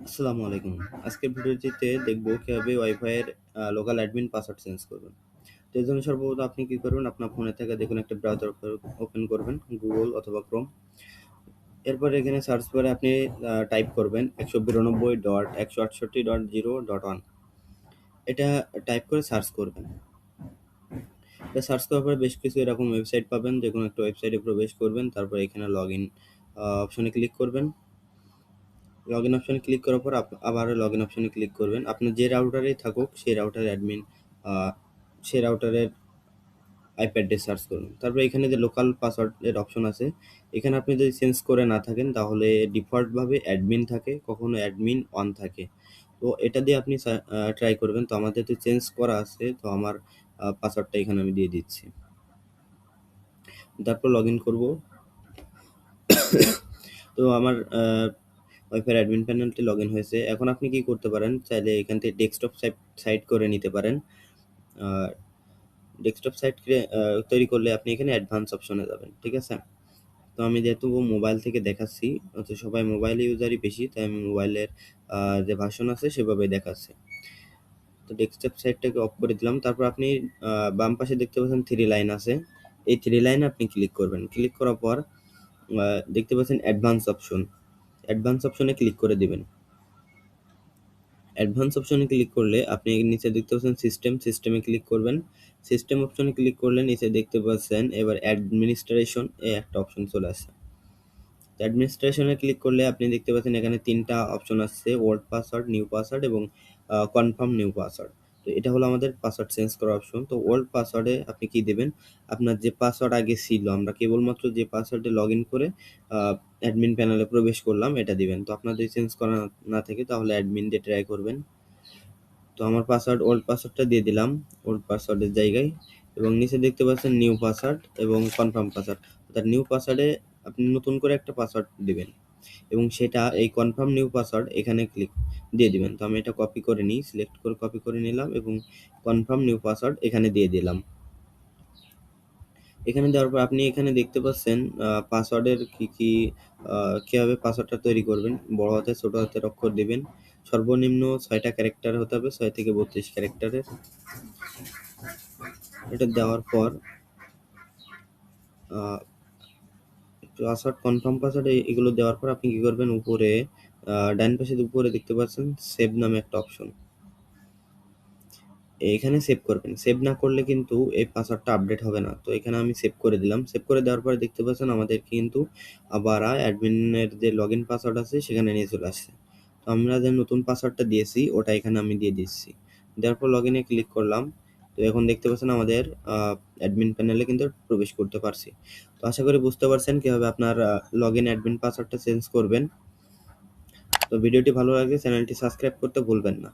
আসসালামু আলাইকুম। আজকের ভিডিওটিতে দেখব কিভাবে ওয়াইফাই এর লোকাল অ্যাডমিন পাসওয়ার্ড চেঞ্জ করবেন। তো এর জন্য সর্বপ্রথম আপনি কি করবেন? আপনার ফোনে থাকা যেকোনো একটা ব্রাউজার ওপেন করবেন, Google অথবা Chrome। এরপর এখানে সার্চ বারে আপনি টাইপ করবেন 192.168.0.1। এটা টাইপ করে সার্চ করবেন। এটা সার্চ করার পরে বেশ কিছু এরকম ওয়েবসাইট পাবেন। যেকোনো একটা ওয়েবসাইটে প্রবেশ করবেন। তারপর এখানে লগইন অপশনে ক্লিক করবেন। লগইন অপশনে ক্লিক করার পর আবারও লগইন অপশনে ক্লিক করবেন। আপনার যে রাউটারেই থাকুক সেই রাউটারের অ্যাডমিন আ সেই রাউটারের আইপি অ্যাড্রেস সার্চ করুন। তারপরে এখানে যে লোকাল পাসওয়ার্ড এর অপশন আছে, এখানে আপনি যদি চেঞ্জ করে না থাকেন তাহলে ডিফল্ট ভাবে অ্যাডমিন থাকে, কখনো অ্যাডমিন অন থাকে। তো এটা দিয়ে আপনি ট্রাই করবেন। তো আমাদের তো চেঞ্জ করা আছে। তো আমার পাসওয়ার্ডটা এখানে আমি দিয়ে দিচ্ছি। তারপর লগইন করব। তো আমার ওয়াইফাই অ্যাডমিন প্যানেলটি লগইন হয়েছে। এখন আপনি কি করতে পারেন? চাইলে এখান থেকে ডেস্কটপ সাইট করে নিতে পারেন। আ ডেস্কটপ সাইট তৈরি করলে আপনি এখানে অ্যাডভান্স অপশনে যাবেন। ঠিক আছে? তো আমি যেহেতু মোবাইল থেকে দেখাচ্ছি, তো সবাই মোবাইল ইউজারই বেশি, তাই আমি মোবাইলের আ যে ভার্সন আছে সেভাবে দেখাচ্ছি। তো ডেস্কটপ সাইটটাকে অফ করে দিলাম। তারপর আপনি বাম পাশে দেখতে পাচ্ছেন 3 লাইন আছে। এই 3 লাইনে আপনি ক্লিক করবেন। ক্লিক করার পর আ দেখতে পাচ্ছেন অ্যাডভান্স অপশন। অ্যাডভান্স অপশনে ক্লিক করে দিবেন। অ্যাডভান্স অপশনে ক্লিক করলে আপনি নিচে দেখতে পাচ্ছেন সিস্টেমে ক্লিক করবেন। সিস্টেম অপশনে ক্লিক করলে নিচে দেখতে পাচ্ছেন এবার অ্যাডমিনিস্ট্রেশন একটা অপশন চলে আসছে। অ্যাডমিনিস্ট্রেশনে ক্লিক করলে আপনি দেখতে পাচ্ছেন এখানে ৩ টা অপশন আসছে, ওল্ড পাসওয়ার্ড, নিউ পাসওয়ার্ড এবং কনফার্ম নিউ পাসওয়ার্ড। তো এটা হলো আমাদের পাসওয়ার্ড চেঞ্জ করার অপশন। তো ওল্ড পাসওয়ার্ডে আপনি কি দিবেন? আপনার যে পাসওয়ার্ড আগে ছিল, আমরা কেবলমাত্র যে পাসওয়ার্ডে লগইন করে আ অ্যাডমিন প্যানেলে প্রবেশ করলাম এটা দিবেন। তো আপনার যদি চেঞ্জ করা না থাকে তাহলে অ্যাডমিন দিয়ে ট্রাই করবেন। তো আমার ওল্ড পাসওয়ার্ডটা দিয়ে দিলাম, ওল্ড পাসওয়ার্ডের জায়গায়, এবং নিচে দেখতে পাচ্ছেন নিউ পাসওয়ার্ড এবং কনফার্ম পাসওয়ার্ড। অর্থাৎ নিউ পাসওয়ার্ডে আপনি নতুন করে একটা পাসওয়ার্ড দিবেন এবং সেটা এই কনফার্ম নিউ পাসওয়ার্ড এখানে ক্লিক দিয়ে দিবেন। তো আমি এটা কপি করে নিই, সিলেক্ট করে কপি করে নিলাম এবং কনফার্ম নিউ পাসওয়ার্ড এখানে দিয়ে দিলাম। এখানে দেওয়ার পর আপনি এখানে দেখতে পাচ্ছেন পাসওয়ার্ডের কিভাবে পাসওয়ার্ডটা তৈরি করবেন। বড় হাতের ছোট হাতের অক্ষর দিবেন। সর্বনিম্ন ৬ টা ক্যারেক্টার হতে হবে, ৬ থেকে ৩২ ক্যারেক্টারের। এটা দেওয়ার পর আ পাসওয়ার্ড, কনফার্ম পাসওয়ার্ড এগুলো দেওয়ার পর আপনি কি করবেন? উপরে ডান পাশে উপরে দেখতে পাচ্ছেন সেভ নামে একটা অপশন। এখানে সেভ করবেন। সেভ না করলে কিন্তু এই পাসওয়ার্ডটা আপডেট হবে না। তো এখানে আমি সেভ করে দিলাম। সেভ করে দেওয়ার পরে দেখতে পাচ্ছেন আমাদের কিন্তু আবার অ্যাডমিনের যে লগইন পাসওয়ার্ড আছে সেখানে নিয়ে চলে আসছে। তো আমরা যে নতুন পাসওয়ার্ডটা দিয়েছি ওটা এখানে আমি দিয়ে দিচ্ছি। দেওয়ার পর লগইনে ক্লিক করলাম। তো এখন দেখতে পাচ্ছেন আমাদের অ্যাডমিন প্যানেলে কিন্তু প্রবেশ করতে পারছি। তো আশা করি বুঝতে পারছেন কিভাবে আপনার লগইন অ্যাডমিন পাসওয়ার্ডটা চেঞ্জ করবেন। তো ভিডিওটি ভালো লাগলে চ্যানেলটি সাবস্ক্রাইব করতে ভুলবেন না।